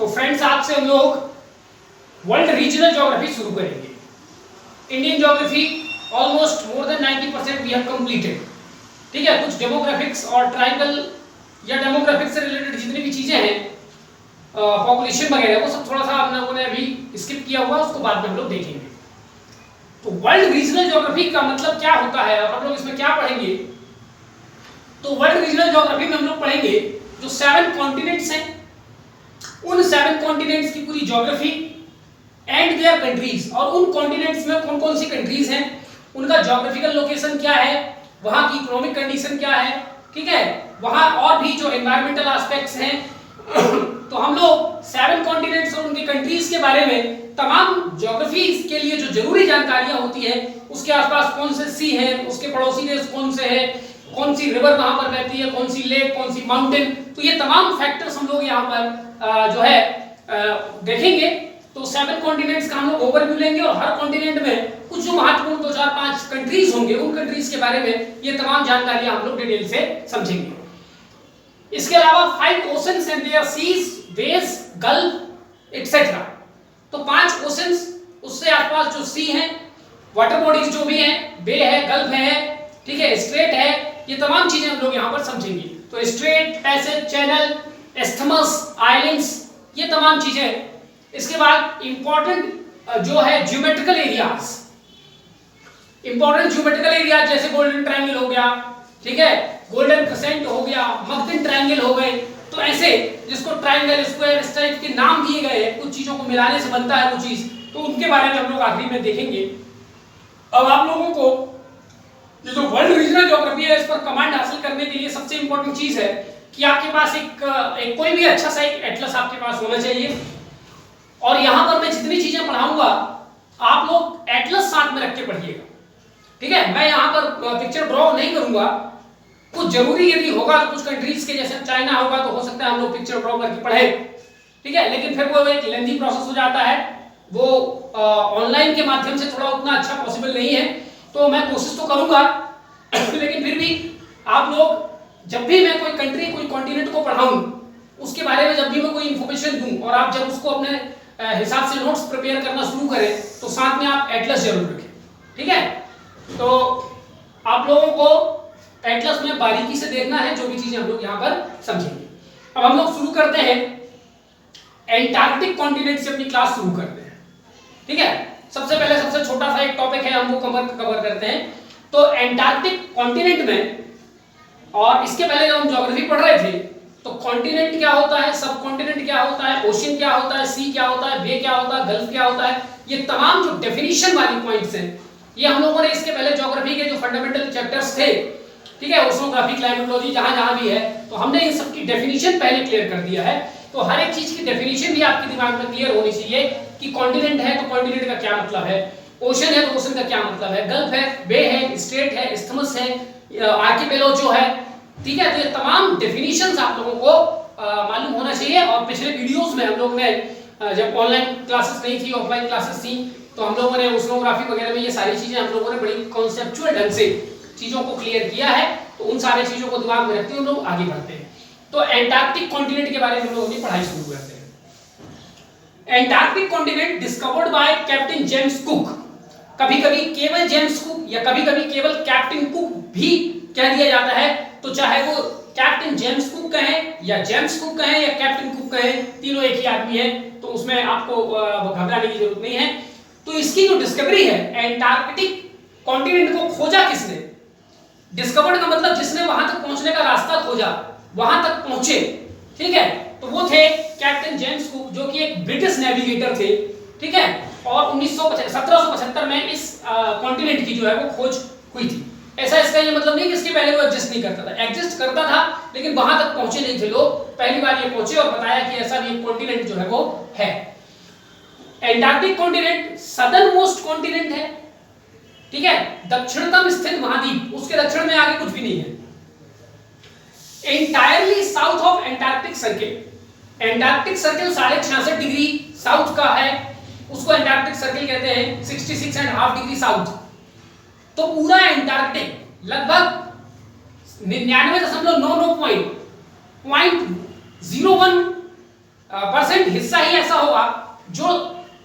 तो फ्रेंड्स आज से हम लोग वर्ल्ड रीजनल ज्योग्राफी शुरू करेंगे। Indian geography almost more than 90% we have completed. ठीक है, कुछ डेमोग्राफिक्स और ट्राइबल या डेमोग्राफिक्स से रिलेटेड जितनी भी चीजें हैं, पॉपुलेशन वगैरह, वो सब थोड़ा सा हम लोगों ने अभी स्किप किया हुआ, उसको बाद में हम लोग देखेंगे। तो वर्ल्ड रीजनल ज्योग्राफी का मतलब क्या होता है और हम लोग इसमें क्या पढ़ेंगे? तो वर्ल्ड रीजनल ज्योग्राफी में हम लोग पढ़ेंगे जो 7 कॉन्टिनेंट्स हैं, उन 7 कॉन्टिनेंट्स की पूरी ज्योग्राफी एंड देयर कंट्रीज, और उन कॉन्टिनेंट्स में कौन कौन सी कंट्रीज हैं, उनका ज्योग्राफिकल लोकेशन क्या है, वहां की इकोनॉमिक कंडीशन क्या है, ठीक है, वहां और भी जो एनवायरमेंटल एस्पेक्ट्स हैं। तो हम लोग 7 कॉन्टिनेंट्स और उनकी कंट्रीज के बारे में तमाम ज्योग्राफी के लिए जो जरूरी जानकारियां होती है, उसके आसपास कौन से सी है, उसके पड़ोसी देश कौन से है, कौन सी रिवर वहां पर बहती है, कौन सी लेक, कौन सी माउंटेन, तो ये तमाम फैक्टर्स हम लोग यहाँ पर जो है देखेंगे। तो 7 कॉन्टिनेंट्स का हम लोग ओवरव्यू लेंगे और हर कॉन्टिनेंट में कुछ जो महत्वपूर्ण 2 4 5 कंट्रीज होंगे, उन कंट्रीज के बारे में ये तमाम जानकारियां हम लोग डिटेल से समझेंगे। इसके अलावा 5 oceans and their seas, bays, gulf etcetera. तो 5 ओशंस, उससे आसपास जो सी हैं, वाटर बॉडीज जो भी हैं, बे है, गल्फ है, ठीक है, स्ट्रेट है, ये तमाम चीजें हम लोग यहाँ पर समझेंगे। तो straight, passage, channel, isthmus, islands, ये तमाम चीजें। इसके बाद इंपॉर्टेंट जो है geometrical areas, important geometrical areas जैसे गोल्डन ट्रायंगल हो गया, ठीक है, गोल्डन क्रेसेंट हो गया, मगधन ट्रायंगल हो गए। तो ऐसे जिसको ट्रायंगल, स्क्वायर, इस टाइप के नाम दिए गए हैं, कुछ चीजों को मिलाने से बनता है वो चीज, तो उनके बारे में हम लोग आखिरी में देखेंगे। अब आप लोगों को ये जो वर्ल्ड रीजनल ज्योग्राफी है, इस पर कमांड हासिल करने के लिए सबसे इंपॉर्टेंट चीज है कि आपके पास एक कोई भी अच्छा सा एक एटलस आपके पास होना चाहिए। और यहां पर मैं जितनी चीजें पढ़ाऊंगा आप लोग एटलस साथ में रख के पढ़िएगा, ठीक है। मैं यहां पर पिक्चर ड्रॉ नहीं करूंगा, कुछ जरूरी यदि होगा तो कुछ कंट्रीज के जैसे चाइना होगा तो हो सकता है हम लोग पिक्चर ड्रॉ करके पढ़े, ठीक है, लेकिन फिर वो एक लेंथी प्रोसेस हो जाता है, वो ऑनलाइन के माध्यम से थोड़ा उतना अच्छा पॉसिबल नहीं है। तो मैं कोशिश तो करूंगा लेकिन फिर भी आप लोग जब भी मैं कोई कंट्री, कोई कॉन्टिनेंट को पढ़ाऊं, उसके बारे में जब भी मैं कोई इंफॉर्मेशन दूं और आप जब उसको अपने हिसाब से नोट्स प्रिपेयर करना शुरू करें तो साथ में आप एटलस जरूर रखें, ठीक है। तो आप लोगों को एटलस में बारीकी से देखना है, जो भी चीजें हम लोग यहाँ पर समझेंगे। अब हम लोग शुरू करते हैं एंटार्क्टिक कॉन्टिनेंट से अपनी क्लास शुरू करते हैं, ठीक है। सबसे पहले सबसे छोटा सा एक टॉपिक है, हम वो कवर करते हैं। तो एंटार्क्टिक कॉन्टिनेंट में, और इसके पहले जब हम ज्योग्राफी पढ़ रहे थे तो कॉन्टिनेंट क्या होता है, सब कॉन्टिनेंट क्या होता है, ओशियन क्या होता है, सी क्या होता है, बे क्या होता है, गल्फ क्या होता है, ये तमाम जो डेफिनेशन वाली पॉइंट्स हैं, ये हम लोगों ने इसके पहले ज्योग्राफी के जो फंडामेंटल चैप्टर्स थे, ठीक है, ओशनोग्राफी, क्लाइमेटोलॉजी, जहां भी है, तो हमने इन सब की डेफिनेशन पहले क्लियर कर दिया है। तो हर एक चीज की डेफिनेशन भी आपके दिमाग में क्लियर होनी चाहिए कि कॉन्टिनेंट है तो कॉन्टिनेंट का क्या मतलब है, ओशन है तो ओशन का क्या मतलब है, गल्फ है, बे है, स्ट्रेट है, इस्थमस है, आर्किपेलागो जो है, ठीक है। तो ये तमाम डेफिनेशंस आप लोगों को मालूम होना चाहिए। और पिछले वीडियोस में हम लोग ने जब ऑनलाइन क्लासेस नहीं थी, ऑफलाइन क्लासेस थी, तो हम लोगों ने ओशनोग्राफी वगैरह में ये सारी चीजें हम लोगों ने बड़ी कॉन्सेप्चुअल ढंग से चीजों को क्लियर किया है। तो उन सारी चीजों को दिमाग में रखते हुए हम लोग आगे बढ़ते हैं। तो एंटार्क्टिक कॉन्टिनेंट के बारे में हम लोग अपनी पढ़ाई शुरू करते हैं। Antarctic continent discovered by captain James cook, कभी-कभी केवल जेम्स कुक या कभी-कभी केवल कैप्टन कुक भी कह दिया जाता है। तो चाहे वो कैप्टन जेम्स कुक कहें या जेम्स कुक कहें या कैप्टन कुक कहें, तीनों एक ही आदमी है, तो उसमें आपको घबराने की जरूरत नहीं है। तो इसकी जो डिस्कवरी है, एंटार्क्टिक कॉन्टिनेंट को खोजा किसने, डिस्कवर्ड का मतलब जिसने वहां तक पहुंचने का रास्ता खोजा, वहां तक पहुंचे, ठीक है, तो वो थे कैप्टन जेम्स कुक, जो कि एक ब्रिटिश नेविगेटर थे, ठीक है। और 1775 में इस कॉन्टिनेंट की जो है वो खोज हुई थी। ऐसा इसका ये मतलब नहीं कि इसके पहले वो एग्जिस्ट नहीं करता था, एग्जिस्ट करता था, लेकिन वहां तक पहुंचे नहीं थे लोग। पहली बार ये पहुंचे और बताया कि ऐसा भी एक कॉन्टिनेंट जो है वो है। Antarctic continent southern most continent है, ठीक है, दक्षिणतम स्थित महाद्वीप, उसके दक्षिण में आगे कुछ भी नहीं है। Entirely south of Antarctic circle, Antarctic circle 66.5 degree south का है, उसको एंटार्क्टिक सर्किल कहते हैं, 66.5 डिग्री साउथ। तो पूरा एंटार्क्टिक लगभग 99.99.01 परसेंट हिस्सा ही ऐसा होगा जो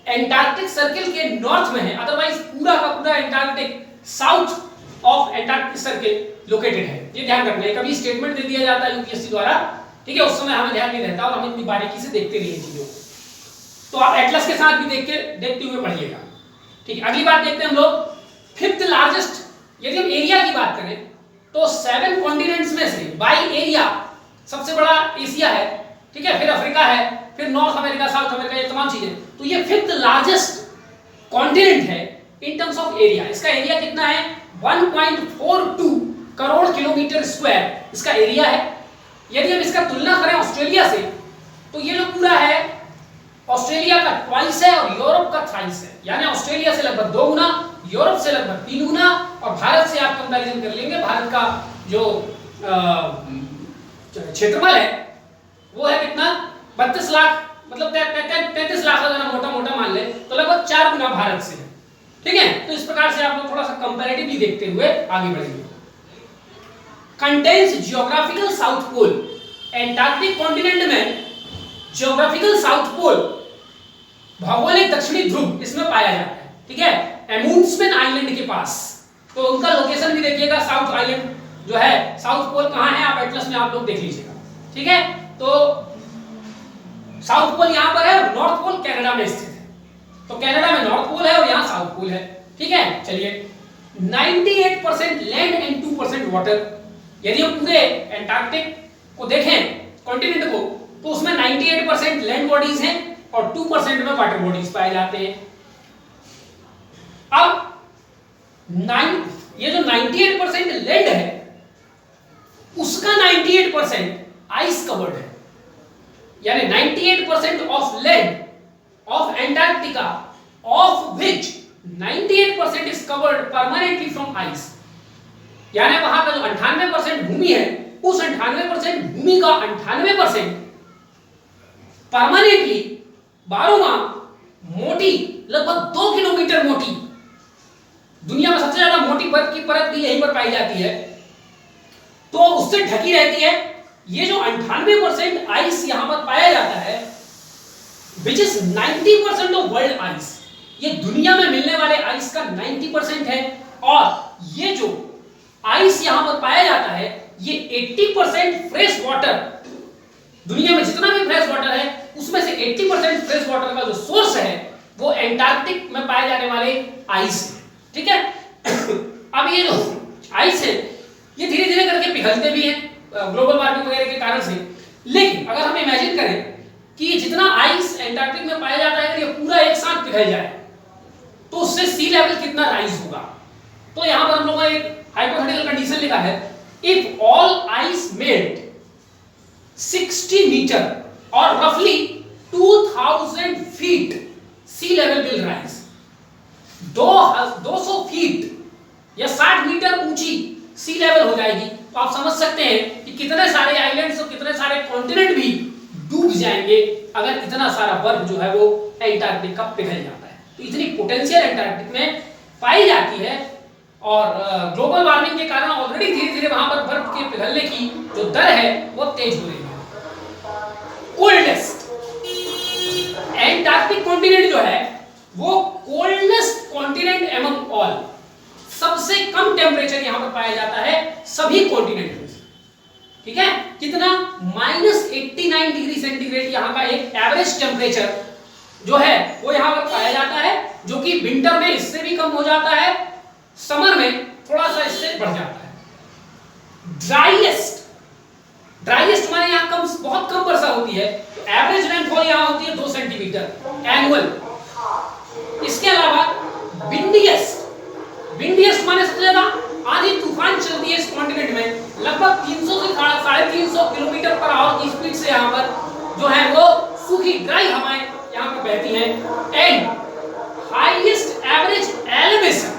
एंटार्क्टिक सर्किल के नॉर्थ में है, अदरवाइज पूरा का पूरा Antarctic south of Antarctic circle located है। ये ध्यान रखना है, कभी स्टेटमेंट दे दिया जाता है यूपीएससी द्वारा, ठीक है, उस समय हमें ध्यान नहीं रहता और हम इतनी बारीकी से देखते नहीं है चीजों। तो आप एटलस के साथ भी देखते हुए पढ़िएगा, ठीक है। अगली बात देखते हैं हम लोग, फिफ्थ लार्जेस्ट, यदि हम एरिया की बात करें तो 7 कॉन्टिनेंट्स में से बाय एरिया सबसे बड़ा एशिया है, ठीक है, फिर अफ्रीका है, फिर नॉर्थ अमेरिका, साउथ अमेरिका, ये तमाम चीजें। तो ये फिफ्थ लार्जेस्ट कॉन्टिनेंट है इन टर्म्स ऑफ एरिया। इसका एरिया कितना है? 1.42 करोड़ किलोमीटर स्क्वायर इसका एरिया है। यदि हम इसका तुलना करें ऑस्ट्रेलिया से तो ये जो पूरा है ऑस्ट्रेलिया का ट्वाइस है और यूरोप का थ्राइस है, यानी ऑस्ट्रेलिया से लगभग 2 गुना, यूरोप से लगभग 3 गुना, और भारत से आप कंपैरिजन कर लेंगे, भारत का जो क्षेत्रफल है वो है कितना? 32 लाख, मतलब 33 लाख अगर हम मोटा मोटा मान ले तो लगभग 4 गुना भारत से है, ठीक है। तो इस प्रकार से आप लोग थोड़ा सा कंपैरेटिवली देखते हुए आगे बढ़ेंगे। Contains geographical south pole, Antarctic continent में जियोग्राफिकल साउथ पोल, भौगोलिक दक्षिणी ध्रुव इसमें पाया जाता है, ठीक है, एमुंडसेन आइलैंड के पास। तो उनका लोकेशन भी देखिएगा, साउथ आइलैंड जो है, साउथ पोल कहां है आप एटलस में आप लोग देख लीजिएगा, ठीक है। तो साउथ पोल यहां पर है और नॉर्थ पोल कनाडा में स्थित है। तो कनाडा में नॉर्थ पोल है और यहां साउथ पोल है, ठीक है। चलिए, 98% लैंड एंड 2% वाटर। यदि हम पूरे एंटार्क्टिक को देखें, कॉन्टिनेंट को, तो उसमें 98% लैंड बॉडीज हैं और 2% में वाटर बॉडीज पाए जाते हैं। अब ये जो 98% लैंड है उसका 98% आइस कवर्ड है, यानी 98% of land of Antarctica of which 98% is covered permanently from ice. यानी वहां का जो 98% भूमि है, उस 98% भूमि का 98% परमानेंटली 12 माह मोटी, लगभग 2 किलोमीटर मोटी, दुनिया में सबसे ज्यादा मोटी बर्फ की परत भी यहीं पर पाई जाती है, तो उससे ढकी रहती है। ये जो 98% आइस यहां पर पाया जाता है, which is 90% of world ice, ये दुनिया में मिलने वाले आइस का 90% है। और ये जो आइस यहां पर पाया जाता है, ये 80% फ्रेश वाटर, दुनिया में जितना भी फ्रेश वाटर है उसमें से 80% फ्रेश वाटर का जो सोर्स है वो एंटार्क्टिक में पाए जाने वाले आइस है, ठीक है। अब ये जो आइस है ये धीरे धीरे करके पिघलते भी हैं ग्लोबल वार्मिंग वगैरह के कारण से। लेकिन अगर हम इमेजिन करें कि जितना आइस एंटार्क्टिक में पाया जाता है, अगर ये पूरा एक साथ पिघल जाए तो उससे सी लेवल कितना राइज होगा। तो यहां पर हम लोगों ने एक हाइपोथेटिकल कंडीशन लिखा है, if all ice melt 60 metre और रफली 2000 feet C level will rise. 200 feet या 60 मीटर ऊंची सी लेवल हो जाएगी। तो आप समझ सकते हैं कि कितने सारे आइलैंड्स और कितने सारे कॉन्टिनेंट भी डूब जाएंगे अगर इतना सारा बर्फ जो है वो एंटार्क्टिक का पिघल जाता है। तो इतनी पोटेंशियल एंटार्क्टिक में पाई जाती है और ग्लोबल वार्मिंग के कारण ऑलरेडी धीरे धीरे वहां पर बर्फ के पिघलने की जो दर है वो तेज हो रही है। कोल्डेस्ट एंटार्क्टिक कॉन्टिनेंट जो है वो कोल्डेस्ट कॉन्टिनेंट एमंग ऑल, सबसे कम टेम्परेचर यहां पर पाया जाता है सभी कॉन्टिनेंट में, ठीक है। कितना? -89 डिग्री सेंटीग्रेड यहां का एक एवरेज टेम्परेचर जो है वो यहां पर पाया जाता है, जो कि विंटर में इससे भी कम हो जाता है, समर में थोड़ा सा इससे बढ़ जाता है। ड्राइएस्ट माने यहां कम, बहुत कम वर्षा होती है, तो एवरेज रेनफॉल यहां होती है 2 सेंटीमीटर एनुअल। इसके अलावा विंडिएस्ट माने सबसे ज्यादा आंधी तूफान चलती है इस कॉन्टिनेंट में, लगभग 300 से 350 किलोमीटर पर आवर की स्पीड से यहां पर जो है वो सूखी ड्राई हवाएं यहां पर बहती हैं। एंड हाईएस्ट एवरेज एलिवेशन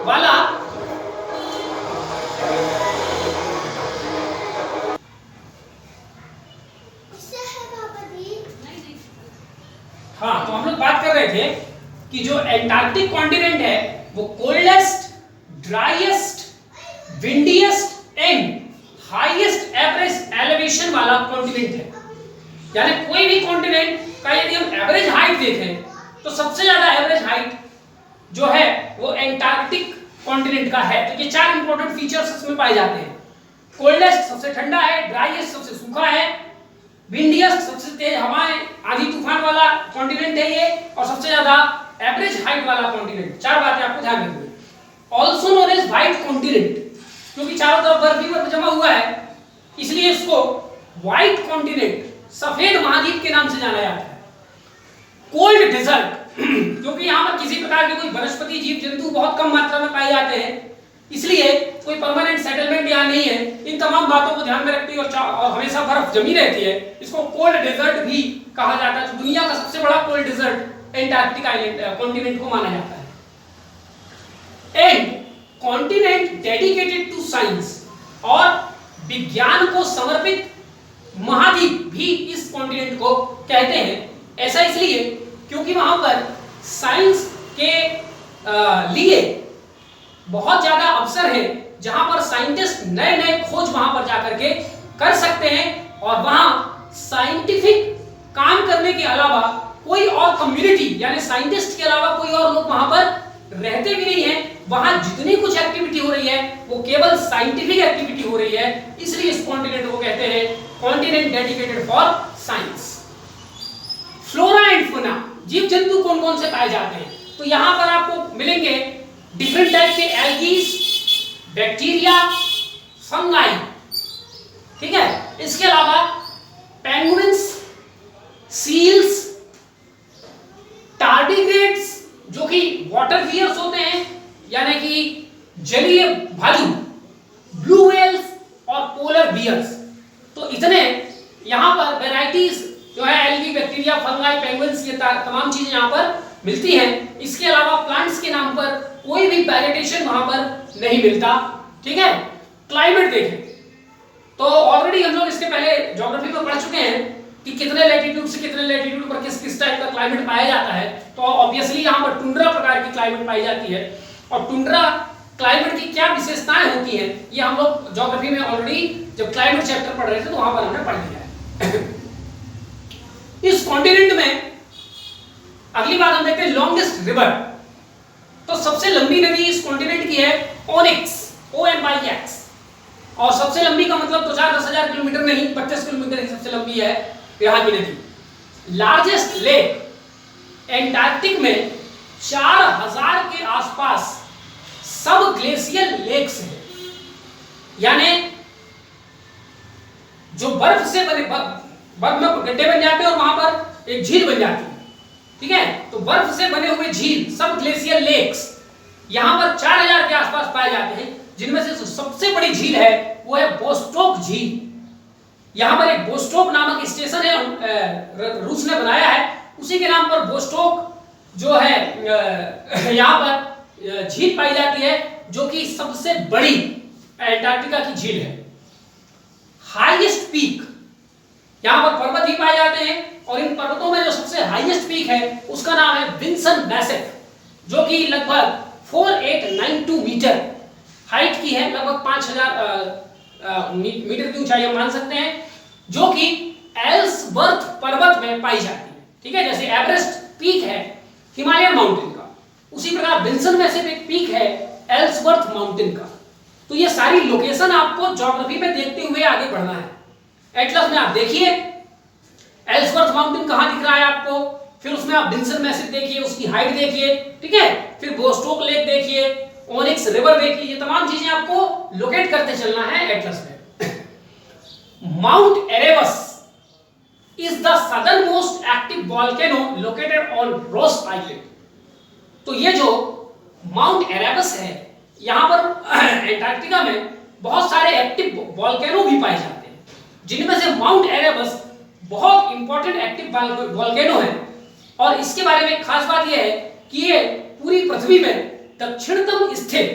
वाला हाँ, तो हम लोग बात कर रहे थे कि जो एंटार्क्टिक कॉन्टिनेंट है वो coldest, driest, windiest and highest average elevation वाला कॉन्टिनेंट है। यानी कोई भी कॉन्टिनेंट का यदि हम एवरेज हाइट देखें तो सबसे ज्यादा एवरेज हाइट जो है वो एंटार्क्टिक कॉन्टिनेंट का है। तो ये चार इंपॉर्टेंट फीचर्स इसमें पाए जाते हैं। कोल्डेस्ट सबसे ठंडा है, ड्राईएस्ट सबसे सूखा है, विंडिएस्ट सबसे तेज हवाएं आंधी तूफान वाला कॉन्टिनेंट है ये, और सबसे ज्यादा एवरेज हाइट वाला कॉन्टिनेंट। चार बातें आपको ध्यान रखनी है। Also known as white continent, क्योंकि चारों तरफ बर्फ ही बर्फ जमा हुआ है इसलिए इसको व्हाइट कॉन्टिनेंट, सफेद महाद्वीप के नाम से जाना जाता है। कोल्ड डेजर्ट, क्योंकि यहाँ पर किसी प्रकार के कोई वनस्पति जीव जंतु बहुत कम मात्रा में पाए जाते हैं इसलिए कोई परमानेंट सेटलमेंट यहाँ नहीं है। इन तमाम बातों को ध्यान में रखते हुए और हमेशा बर्फ जमी रहती है, इसको कोल्ड डेजर्ट भी कहा जाता है। तो दुनिया का सबसे बड़ा cold desert Antarctic island continent को माना जाता है। And continent dedicated to science, और विज्ञान को समर्पित महाद्वीप भी इस कॉन्टिनेंट को कहते हैं। ऐसा इसलिए क्योंकि वहां पर साइंस के लिए बहुत ज्यादा अवसर है, जहां पर साइंटिस्ट नए नए खोज वहां पर जाकर के कर सकते हैं, और वहां साइंटिफिक काम करने के अलावा कोई और कम्युनिटी यानी साइंटिस्ट के अलावा कोई और लोग वहां पर रहते भी नहीं है। वहां जितनी कुछ एक्टिविटी हो रही है वो केवल साइंटिफिक एक्टिविटी हो रही है, इसलिए इस कॉन्टिनेंट को कहते हैं continent dedicated for science. Flora and fauna, जीव जंतु कौन कौन से पाए जाते हैं? तो यहां पर आपको मिलेंगे डिफरेंट टाइप के एल्गीज, बैक्टीरिया, फंगाई, ठीक है। इसके अलावा पेंगुइन्स, सील्स, टार्डिग्रेड्स जो कि वाटर बियर्स होते हैं यानी कि जलीय भालू, ब्लू व्हेल्स और पोलर बियर्स। तो इतने यहां पर वैरायटीज जो है एल्गी, बैक्टीरिया, फंगाई, पेंगुइन्स, ये तमाम चीजें यहां पर मिलती हैं। इसके अलावा प्लांट्स के नाम पर कोई भी वेजिटेशन वहां पर नहीं मिलता, ठीक है। क्लाइमेट देखें तो ऑलरेडी हम लोग इसके पहले ज्योग्राफी में पढ़ चुके हैं कि कितने लैटिट्यूड से कितने लैटिट्यूड पर किस किस टाइप का क्लाइमेट पाया जाता है। तो ऑब्वियसली यहां पर टुंड्रा प्रकार की क्लाइमेट पाई जाती है, और टुंड्रा क्लाइमेट की क्या विशेषताएं होती हैं ये हम लोग ज्योग्राफी में ऑलरेडी जब क्लाइमेट चैप्टर पढ़ रहे थे तो वहां पर हमने पढ़ लिया है। इस कॉन्टिनेंट में अगली बात हम देखते हैं लॉन्गेस्ट रिवर। तो सबसे लंबी नदी इस कॉन्टिनेंट की है ओनिक्स, ONYX, और सबसे लंबी का मतलब तो 10,000 किलोमीटर नहीं, 25 किलोमीटर ही सबसे लंबी है यहाँ की नदी। लार्जेस्ट लेक एंटार्क्टिक में 4,000 के आसपास सब ग्लेशियल लेक्स हैं, यानी जो बर्फ से बने, बर्फ में गड्ढे बन जाते हैं और वहां पर एक झील बन जाती है, ठीक है। तो बर्फ से बने हुए झील, सब ग्लेशियल लेक्स यहां पर 4,000 के आसपास पाए जाते हैं, जिनमें से सबसे बड़ी झील है वो है बोस्टोक झील। यहां पर एक बोस्टोक नामक स्टेशन है, रूस ने बनाया है, उसी के नाम पर बोस्टोक जो है यहां पर झील पाई जाती है, जो कि सबसे बड़ी एंटार्क्टिका की झील है। हाईएस्ट पीक, यहां पर पर्वत ही पाए जाते हैं, और इन पर्वतों में जो सबसे हाईएस्ट पीक है उसका नाम है विंसन मैसेफ, जो कि लगभग 4892 मीटर हाइट की है, लगभग 5,000 मीटर की ऊंचाई हम मान सकते हैं, जो कि एल्सवर्थ पर्वत में पाई जाती है, ठीक है। जैसे एवरेस्ट पीक है हिमालयन माउंटेन का, उसी प्रकार विंसन मैसेफ एक पीक है एल्सवर्थ माउंटेन का। तो ये सारी लोकेशन आपको ज्योग्राफी में देखते हुए आगे बढ़ना है। एटलस में आप देखिए एल्सवर्थ माउंटेन कहां दिख रहा है आपको, फिर उसमें आप विंसन मैसेफ देखिए, उसकी हाइट देखिए, ठीक है। फिर बोस्टोक लेक देखिए, ओनिक्स रिवर देखिए, ये तमाम चीजें आपको लोकेट करते चलना है एटलस में। Mount Erebus is the southern most active volcano located on Ross island. तो ये जो माउंट एरेबस है, यहां पर एंटार्क्टिका में बहुत सारे एक्टिव वोल्केनो भी पाए जाते हैं, जिनमें से माउंट एरेबस बहुत इंपॉर्टेंट एक्टिव वोल्केनो है। और इसके बारे में खास बात यह है कि ये पूरी पृथ्वी में दक्षिणतम स्थित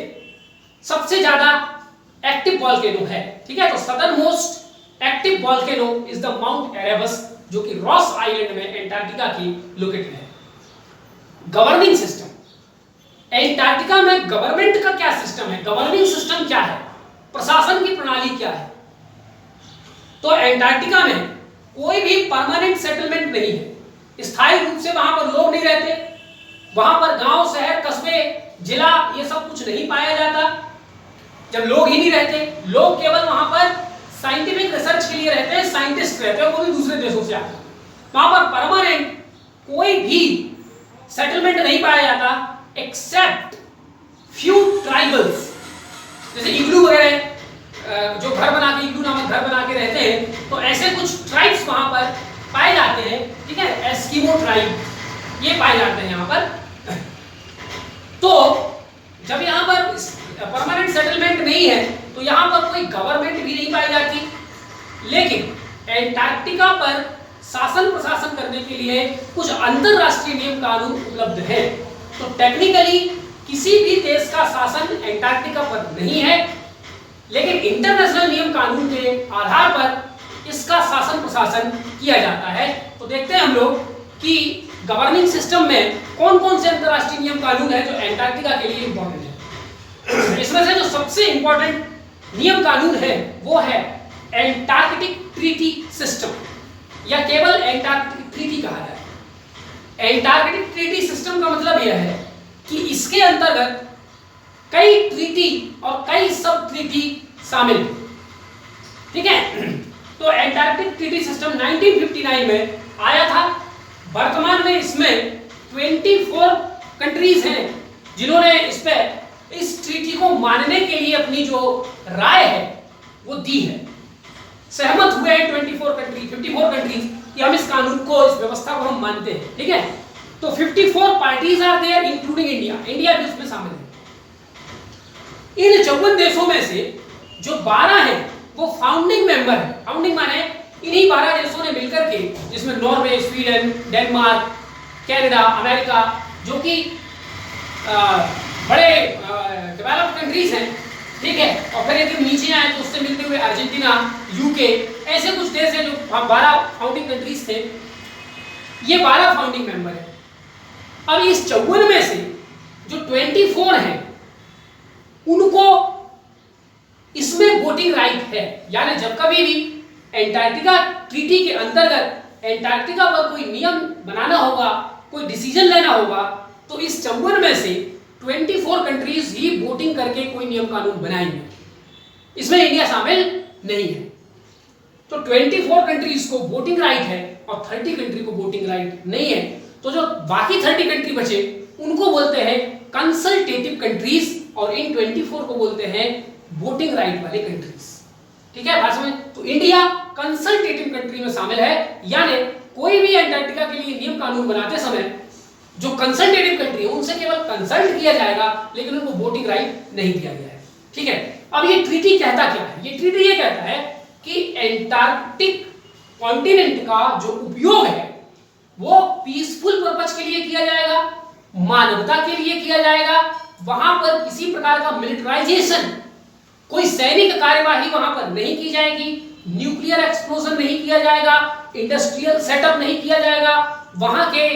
सबसे ज्यादा एक्टिव वोल्केनो है, ठीक है। तो southern most active volcano is the mount Erebus, जो कि रॉस आइलैंड में एंटार्क्टिका की लोकेटेड है। गवर्निंग सिस्टम, एंटार्क्टिका में गवर्नमेंट का क्या सिस्टम है, गवर्निंग सिस्टम क्या है, प्रशासन की प्रणाली क्या है? तो एंटार्क्टिका में कोई भी परमानेंट सेटलमेंट नहीं है, स्थायी रूप से वहां पर लोग नहीं रहते, वहां पर गांव, शहर, कस्बे, जिला ये सब कुछ नहीं पाया जाता। जब लोग ही नहीं रहते, लोग केवल वहां पर साइंटिफिक रिसर्च के लिए रहते हैं, साइंटिस्ट रहते हैं, वो भी दूसरे देशों से आते हैं, वहां पर परमानेंट कोई भी सेटलमेंट नहीं पाया जाता एक्सेप्ट फ्यू ट्राइबल्स। जैसे इग्लू वगैरह जो घर बना के, इग्लू नामक घर बना के रहते हैं, तो ऐसे कुछ ट्राइब्स वहां पर पाए जाते हैं, ठीक है, एस्किमो ट्राइब ये पाए जाते हैं यहाँ पर। तो जब यहाँ पर परमानेंट सेटलमेंट नहीं है तो यहाँ पर कोई गवर्नमेंट भी नहीं पाई जाती, लेकिन एंटार्क्टिका पर शासन प्रशासन करने के लिए कुछ अंतरराष्ट्रीय नियम कानून उपलब्ध है। तो टेक्निकली किसी भी देश का शासन एंटार्क्टिका पर नहीं है, लेकिन इंटरनेशनल नियम कानून के आधार पर इसका शासन प्रशासन किया जाता है। तो देखते हैं हम लोग कि गवर्निंग सिस्टम में कौन कौन से अंतरराष्ट्रीय नियम कानून है जो एंटार्क्टिका के लिए इंपॉर्टेंट है। इसमें से जो सबसे इंपॉर्टेंट नियम कानून है वो है एंटार्क्टिक ट्रीटी सिस्टम, या केवल एंटार्क्टिक ट्रीटी कहा जाए। एंटार्क्टिक ट्रीटी सिस्टम का मतलब यह है कि इसके अंतर्गत कई ट्रीटी और कई सब ट्रीटी शामिल हैं, ठीक है। तो एंटार्क्टिक ट्रीटी सिस्टम 1959 में आया था। वर्तमान में इसमें 24 कंट्रीज हैं जिन्होंने इस ट्रीटी को मानने के लिए अपनी जो राय है वो दी है, सहमत हुए हैं 54 कंट्रीज कि हम इस कानून को, इस व्यवस्था को हम मानते हैं, ठीक है। तो 54 parties are there including India भी उसमें शामिल है। इन 54 देशों में से जो 12 हैं वो फाउंडिंग मेंबर है। फाउंडिंग माने इन्हीं 12 देशों ने मिलकर के, जिसमें Norway, Sweden, Denmark, Canada, America, जो कि बड़े डेवलप्ड कंट्रीज हैं, ठीक है। और फिर यदि नीचे आए तो उससे मिलते हुए अर्जेंटीना, यूके, ऐसे कुछ देश हैं जो 12 फाउंडिंग कंट्रीज थे। ये 12 फाउंडिंग मेंबर है। अब इस 54 में से जो 24 हैं उनको इसमें वोटिंग राइट है, यानी जब कभी भी एंटार्क्टिका ट्रीटी के अंतर्गत एंटार्क्टिका पर कोई नियम बनाना होगा, कोई डिसीजन लेना होगा, तो इस 54 में से 24 कंट्रीज ही वोटिंग करके कोई नियम कानून बनाएंगे। इसमें इंडिया शामिल नहीं है। तो 24 कंट्रीज को वोटिंग राइट है और 30 कंट्री को वोटिंग राइट नहीं है। तो जो बाकी 30 कंट्री बचे उनको बोलते हैं कंसल्टेटिव कंट्रीज, और इन 24 को बोलते हैं वोटिंग राइट वाले कंट्रीज, ठीक है। बात समझ? तो इंडिया कंसल्टेटिव कंट्री में शामिल है, यानी कोई भी एंटार्क्टिका के लिए नियम कानून बनाते समय जो कंसल्टेटिव कंट्री है उनसे केवल कंसल्ट किया जाएगा, लेकिन उनको वोटिंग राइट नहीं दिया गया है, ठीक है। अब ये ट्रीटी कहता क्या है? ये ट्रीटी ये कहता है कि एंटार्क्टिक कॉन्टिनेंट का जो उपयोग है वो पीसफुल पर्पज के लिए किया जाएगा, मानवता के लिए किया जाएगा। वहां पर किसी प्रकार का मिलिटराइजेशन, कोई सैनिक कार्यवाही वहां पर नहीं की जाएगी, न्यूक्लियर एक्सप्लोजन नहीं किया जाएगा, इंडस्ट्रियल सेटअप नहीं किया जाएगा, वहां के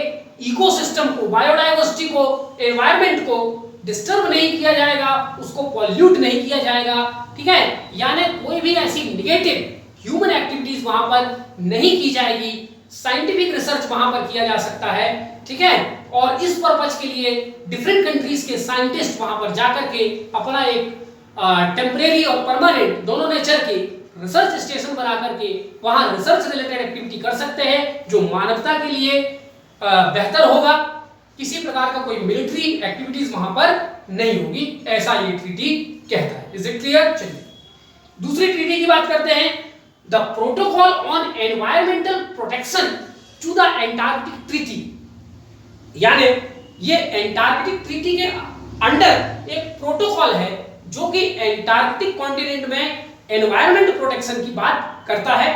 इकोसिस्टम को, बायोडायवर्सिटी को, एनवायरनमेंट को डिस्टर्ब नहीं किया जाएगा, उसको पॉल्यूट नहीं किया जाएगा, ठीक है। यानी कोई भी ऐसी नेगेटिव ह्यूमन एक्टिविटीज वहां पर नहीं की जाएगी, साइंटिफिक रिसर्च वहां पर किया जा सकता है, ठीक है। और इस पर्पज के लिए डिफरेंट कंट्रीज के साइंटिस्ट वहां पर जाकर के अपना एक टेम्परेरी और परमानेंट दोनों नेचर के रिसर्च स्टेशन बना करके वहां रिसर्च रिलेटेड एक्टिविटी कर सकते हैं, जो मानवता के लिए बेहतर होगा। किसी प्रकार का कोई मिलिट्री एक्टिविटीज वहां पर नहीं होगी, ऐसा ये ट्रीटी कहता है। Is it clear? चलिए दूसरी ट्रीटी की बात करते हैं, the protocol on environmental protection to the Antarctic treaty. यानी ये एंटार्क्टिक ट्रीटी के अंडर एक प्रोटोकॉल है जो कि एंटार्क्टिक कॉन्टिनेंट में एनवायरमेंट प्रोटेक्शन की बात करता है।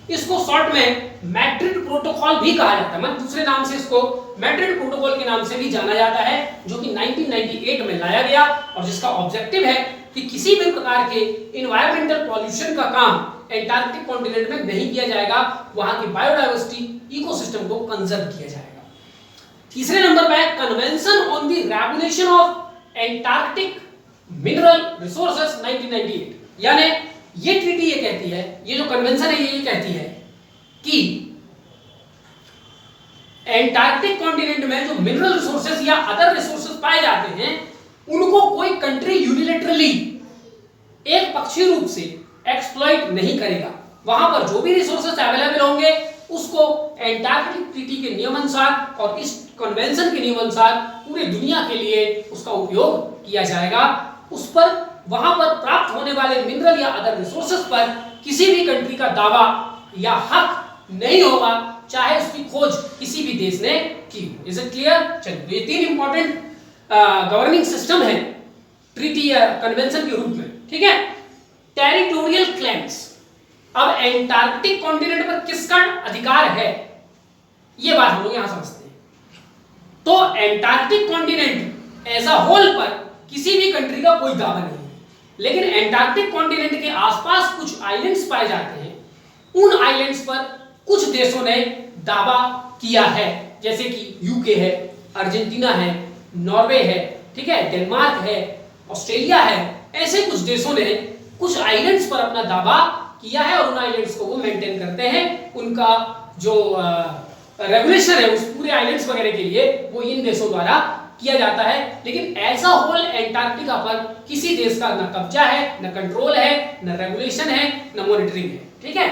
इसको शॉर्ट में मैड्रिड प्रोटोकॉल भी कहा जाता है, मतलब दूसरे नाम से इसको मैड्रिड प्रोटोकॉल के नाम से भी जाना जाता है, जो कि 1998 में लाया गया और जिसका ऑब्जेक्टिव है कि किसी भी प्रकार के एनवायरमेंटल पॉल्यूशन का काम एंटार्क्टिक कॉन्टिनेंट में नहीं किया जाएगा, वहां की बायोडायवर्सिटी, इकोसिस्टम को कंजर्व किया जाएगा। तीसरे नंबर पर है convention on the regulation of Antarctic mineral resources 1998। यानी ये ट्रीटी ये कहती है, ये जो कन्वेंशन है ये कहती है कि एंटार्क्टिक कॉन्टिनेंट में जो मिनरल रिसोर्सेज या अदर रिसोर्सेज पाए जाते हैं उनको कोई कंट्री यूनिलैटरली एक पक्षीय रूप से एक्सप्लॉइट नहीं करेगा। वहां पर जो भी रिसोर्सेज अवेलेबल होंगे उसको एंटार्क्टिक ट्रीटी के नियमानुसार और इस कन्वेंशन के नियमानुसार पूरी दुनिया के लिए उसका उपयोग किया जाएगा। उस पर वहां पर प्राप्त होने वाले मिनरल या अदर रिसोर्सेज पर किसी भी कंट्री का दावा या हक नहीं होगा, चाहे उसकी खोज किसी भी देश ने की हो। Is it clear? चलिए, ये 3 इंपॉर्टेंट गवर्निंग सिस्टम है ट्रीटी या कन्वेंशन के रूप में। ठीक है, टेरिटोरियल क्लेम्स। अब एंटार्क्टिक कॉन्टिनेंट पर किसका अधिकार है, ये बात हम लोग यहां समझते हैं। तो Antarctic continent as a whole पर किसी भी कंट्री का कोई दावा नहीं है, लेकिन एंटार्क्टिक कॉन्टिनेंट के आसपास कुछ आइलैंड्स पाए जाते हैं। उन आइलैंड्स पर कुछ देशों ने दावा किया है, जैसे कि यूके है, अर्जेंटीना है, नॉर्वे है, ठीक है, डेनमार्क है, ऑस्ट्रेलिया है। ऐसे कुछ देशों ने कुछ आइलैंड्स पर अपना दावा किया है और उन आइलैंड्स को वो मेंटेन करते हैं। उनका जो रेगुलेशन है उस पूरे आइलैंड्स वगैरह के लिए वो इन देशों द्वारा किया जाता है। लेकिन एज अ होल एंटार्क्टिका पर किसी देश का न कब्जा है, न कंट्रोल है, न रेगुलेशन है, न मॉनिटरिंग है। ठीक है,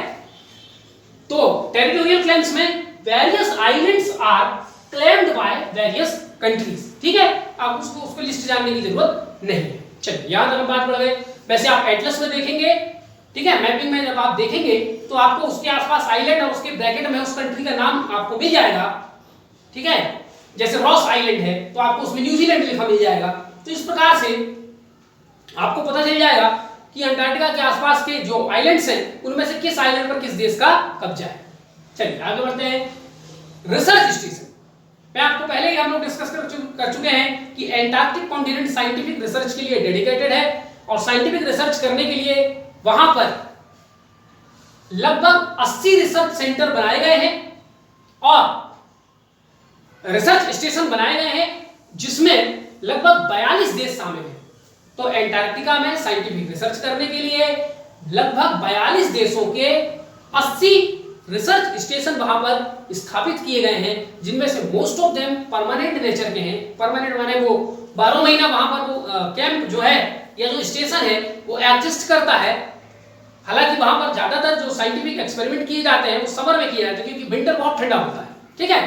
तो टेरिटोरियल क्लेम्स में various islands are claimed by various countries. ठीक है, आप उसको लिस्ट जानने की जरूरत नहीं है। चलिए, यहां तक हम बात बढ़ गए। वैसे आप एटलस में देखेंगे, ठीक है, मैपिंग में जब आप देखेंगे तो आपको उसके आसपास आइलैंड और उसके ब्रैकेट में उस कंट्री का नाम आपको मिल जाएगा। ठीक है, जैसे रॉस आइलैंड है तो आपको उसमें न्यूजीलैंड लिखा मिल जाएगा। तो इस प्रकार से आपको पता चल जाएगा कि अंटार्कटिका के आसपास के जो आइलैंड्स हैं उनमें से किस आइलैंड पर किस देश का कब्जा है। चलिए आगे बढ़ते हैं। रिसर्च स्टेशन मैं आपको पहले ही हम लोग डिस्कस कर चुके हैं कि एंटार्क्टिक कॉन्टिनेंट साइंटिफिक रिसर्च के लिए डेडिकेटेड है और साइंटिफिक रिसर्च करने के लिए वहां पर लगभग 80 रिसर्च सेंटर बनाए गए हैं और रिसर्च स्टेशन बनाए गए हैं जिसमें लगभग 42 देश शामिल हैं। तो एंटार्क्टिका में साइंटिफिक रिसर्च करने के लिए लगभग 42 देशों के 80 रिसर्च स्टेशन वहां पर स्थापित किए गए हैं, जिनमें से most of them permanent nature के हैं। परमानेंट माने वो 12 महीना वहां पर वो कैंप जो है या जो स्टेशन है वो एग्जिस्ट करता है। हालांकि वहां पर ज्यादातर जो साइंटिफिक एक्सपेरिमेंट किए जाते हैं वो समर में किए जाते हैं क्योंकि विंटर बहुत ठंडा होता है। ठीक है,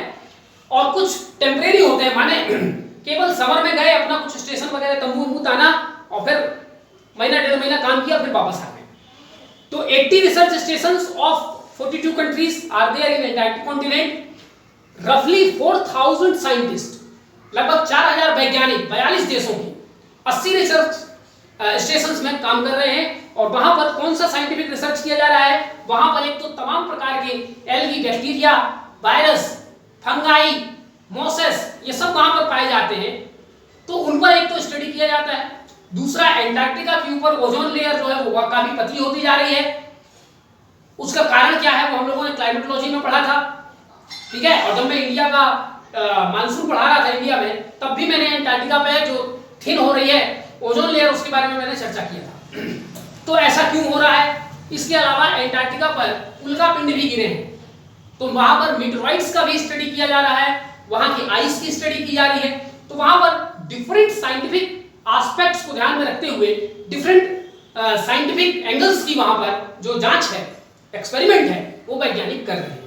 और कुछ टेम्परेरी होते हैं, माने केवल समर में गए, अपना कुछ स्टेशन वगैरह तंबू वंबू ताना और फिर महीना 1.5 महीना काम किया फिर वापस आ गए। तो 80 research stations of 42 countries are there in Antarctic continent. Roughly 4,000 scientists, लगभग 4,000 वैज्ञानिक 42 देशों की 80 रिसर्च स्टेशंस में काम कर रहे हैं। और वहां पर कौन सा साइंटिफिक रिसर्च किया जा रहा है? वहां पर एक तो तमाम प्रकार के algae, bacteria, virus, fungi, Moses, ये सब वहां पर पाए जाते हैं, तो उन पर एक तो स्टडी किया जाता है। दूसरा, एंटार्क्टिका के ऊपर ओजोन लेयर जो है वो काफी पतली होती जा रही है। उसका कारण क्या है वो हम लोगों ने क्लाइमेटोलॉजी में पढ़ा था। ठीक है, और जब मैं इंडिया का मानसून पढ़ा रहा था इंडिया में, तब भी मैंने एंटार्क्टिका पे जो थिन हो रही है ओजोन लेयर उसके बारे में मैंने चर्चा किया था। तो ऐसा क्यों हो रहा है? इसके अलावा एंटार्क्टिका पर उल्का पिंड भी गिरे हैं, तो वहां पर मीटरॉइड्स का भी स्टडी किया जा रहा है, वहां की आइस की स्टडी की जा रही है। तो वहां पर डिफरेंट साइंटिफिक एस्पेक्ट्स को ध्यान में रखते हुए डिफरेंट साइंटिफिक एंगल्स की वहां पर जो जांच है, एक्सपेरिमेंट है, वो वैज्ञानिक कर रहे हैं।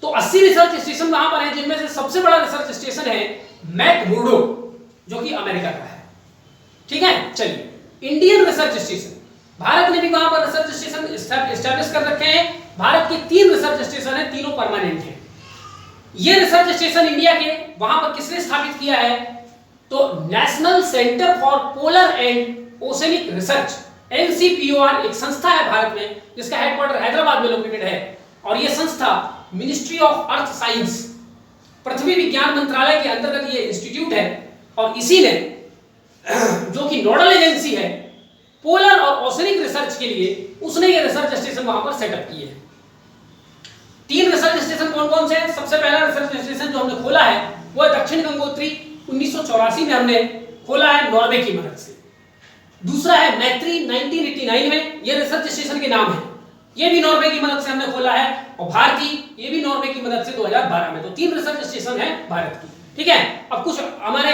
तो 80 रिसर्च स्टेशन वहां पर हैं, जिनमें से सबसे बड़ा रिसर्च स्टेशन है मैकमुर्डो जो कि अमेरिका का है। ठीक है, चलिए इंडियन रिसर्च स्टेशन, भारत ने भी वहां पर रिसर्च स्टेशन एस्टैब्लिश कर रखे हैं। भारत के 3 रिसर्च स्टेशन हैं, तीनों परमानेंट हैं। ये रिसर्च स्टेशन इंडिया के वहां पर किसने स्थापित किया है? तो national centre for polar and oceanic research, NCPOR एक संस्था है भारत में जिसका हेडक्वार्टर हैदराबाद में लोकेटेड है। और यह संस्था मिनिस्ट्री ऑफ अर्थ साइंस, पृथ्वी विज्ञान मंत्रालय के अंतर्गत ये इंस्टीट्यूट है और इसी ने जो कि नोडल एजेंसी है पोलर और ओशनिक रिसर्च के लिए, उसने ये रिसर्च स्टेशन वहां पर सेटअप किए हैं। 3 रिसर्च स्टेशन कौन कौन से हैं? सबसे पहला रिसर्च स्टेशन जो हमने खोला है वो है दक्षिण गंगोत्री, 1984 में हमने खोला है नॉर्वे की मदद से। दूसरा है मैत्री, 1989 में, ये रिसर्च स्टेशन के नाम है। ये भी नॉर्वे की मदद से हमने खोला है, और भारतीय ये भी नॉर्वे की मदद से 2012 में। तो 3 रिसर्च स्टेशन है भारत की, ठीक है। अब कुछ हमारे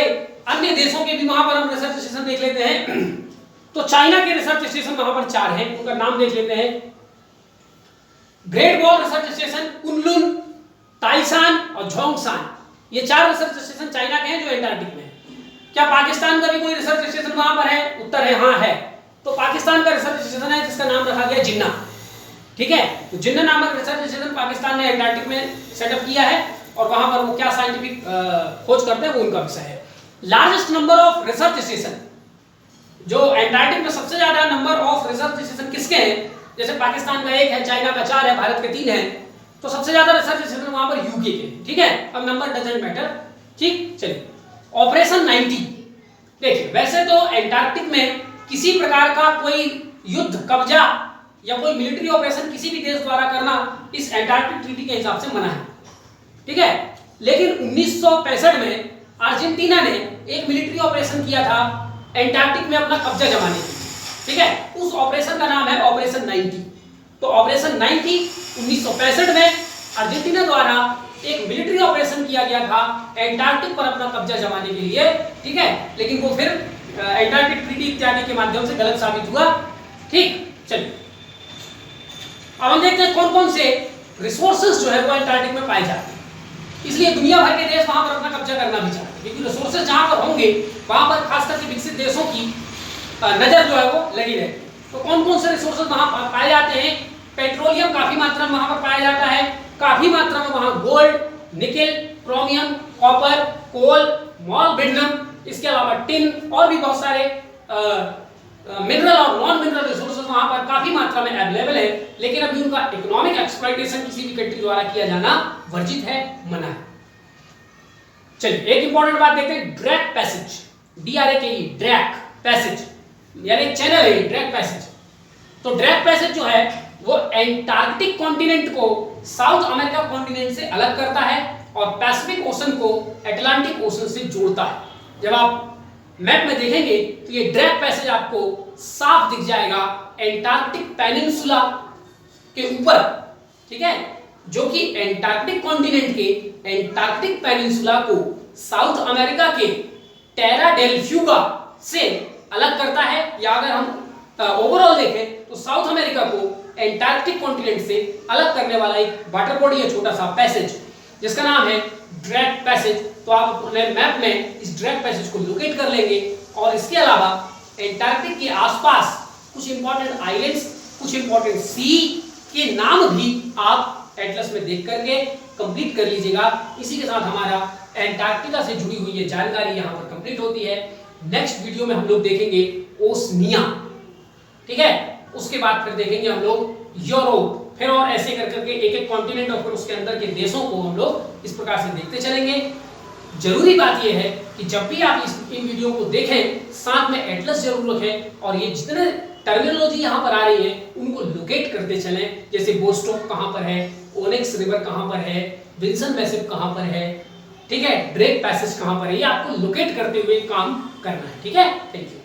अन्य देशों के भी वहां पर हम रिसर्च स्टेशन देख लेते हैं। तो चाइना के रिसर्च स्टेशन वहां पर 4 हैं, उनका नाम देख लेते हैं। Great Wall research station, Kunlun, Taishan और झोंगसान, ये 4 रिसर्च स्टेशन चाइना के हैं जो एंटार्क्टिक में है। क्या पाकिस्तान का भी कोई रिसर्च स्टेशन वहां पर है? उत्तर है हाँ है। तो पाकिस्तान का रिसर्च स्टेशन है जिसका नाम रखा गया जिन्ना, ठीक है। तो जिन्ना नामक रिसर्च स्टेशन पाकिस्तान ने एंटार्क्टिक में सेटअप किया है, और वहां पर वो क्या साइंटिफिक खोज करते हैं वो उनका विषय है। Largest number of research station, जो एंटार्क्टिक में सबसे ज्यादा नंबर ऑफ रिसर्च स्टेशन किसके हैं? जैसे पाकिस्तान का 1 है, चाइना का 4 है, भारत के 3 है, तो सबसे ज्यादा रिसर्च स्टेशन वहां पर यूके के, ठीक है। अब नंबर डजंट मैटर, ठीक। चलिए ऑपरेशन 90, देखिए वैसे तो एंटार्क्टिक में किसी प्रकार का कोई युद्ध, कब्जा या कोई मिलिट्री ऑपरेशन किसी भी देश द्वारा करना इस एंटार्क्टिक ट्रीटी के हिसाब से मना है, ठीक है। लेकिन 1965 में अर्जेंटीना ने एक मिलिट्री ऑपरेशन किया था एंटार्क्टिक में अपना कब्जा जमाने के लिए, ठीक है। उस ऑपरेशन का नाम है ऑपरेशन 90। तो ऑपरेशन 90 1965 में अर्जेंटीना द्वारा एक मिलिट्री ऑपरेशन किया गया था एंटार्क्टिक पर अपना कब्जा जमाने के लिए, ठीक है। लेकिन वो फिर एंटार्क्टिक ट्रीटी इत्यादि के माध्यम से गलत साबित हुआ, ठीक। चलिए अब हम देखते हैं कौन कौन से रिसोर्सेज जो है वो एंटार्क्टिक में पाए जाते हैं। इसलिए दुनिया भर के देश वहां पर अपना कब्जा करना भी चाहते हैं, क्योंकि रिसोर्सेज जहां पर होंगे वहां पर खास करके विकसित देशों की नजर जो है वो लगी रहती है। तो कौन कौन से रिसोर्सेज वहां पाए जाते हैं? पेट्रोलियम काफी मात्रा में वहां पर पाया जाता है, काफी मात्रा में वहां गोल्ड, निकेल, क्रोमियम, कॉपर, कोल, मॉलिब्डेनम, इसके अलावा टिन और भी बहुत सारे मिनरल और नॉन मिनरल रिसोर्सेज वहां पर काफी मात्रा में अवेलेबल है। लेकिन अभी उनका इकोनॉमिक एक्सप्लॉइटेशन किसी भी कंट्री द्वारा किया जाना वर्जित है, मना है। चलिए एक इंपॉर्टेंट बात देखते हैं, ड्रैक पैसेज, DRAKE, ड्रैक पैसेज यानी चैनल है, ड्रैक पैसेज। तो ड्रैक पैसेज जो है वो एंटार्क्टिक कॉन्टिनेंट को साउथ अमेरिका कॉन्टिनेंट से अलग करता है और पैसिफिक ओशन को अटलांटिक ओशन से जोड़ता है। जब आप मैप में देखेंगे तो ये ड्रैक पैसेज आपको साफ दिख जाएगा एंटार्क्टिक पेनिनसुला के ऊपर, ठीक है, जो कि एंटार्क्टिक कॉन्टिनेंट के एंटार्क्टिक पेनिनसुला को साउथ अमेरिका के टेरा डेल फ्यूगा से अलग करता है। या अगर हम ओवरऑल देखें तो साउथ अमेरिका को एंटार्क्टिक कॉन्टिनेंट से अलग करने वाला एक वाटर बॉडी है, छोटा सा पैसेज, जिसका नाम है ड्रैक पैसेज। तो आप अपने मैप में इस ड्रैक पैसेज को लोकेट कर लेंगे। और इसके अलावा एंटार्क्टिक के आसपास कुछ इंपॉर्टेंट आइलैंड्स, कुछ इंपॉर्टेंट सी के नाम भी आप एटलस में देख करके कंप्लीट कर लीजिएगा। इसी के साथ हमारा एंटार्क्टिका से जुड़ी हुई ये जानकारी यहाँ पर कंप्लीट होती है। नेक्स्ट वीडियो में हम लोग देखेंगे ओसनिया, ठीक है। उसके बाद फिर देखेंगे हम लोग यूरोप, फिर और ऐसे कर करके एक एक कॉन्टिनेंट और फिर उसके अंदर के देशों को हम लोग इस प्रकार से देखते चलेंगे। जरूरी बात यह है कि जब भी आप इन वीडियो को देखें साथ में एटलस जरूर रखें, और ये जितने टर्मिनोलॉजी यहाँ पर आ रही है उनको लोकेट करते चलें। जैसे बोस्टॉक कहाँ पर है, ओनेक्स रिवर कहाँ पर है, विल्सन मैसिव कहाँ पर है, ठीक है, ड्रेक पैसेज कहाँ पर है, ये आपको लोकेट करते हुए काम करना है, ठीक है। Thank you.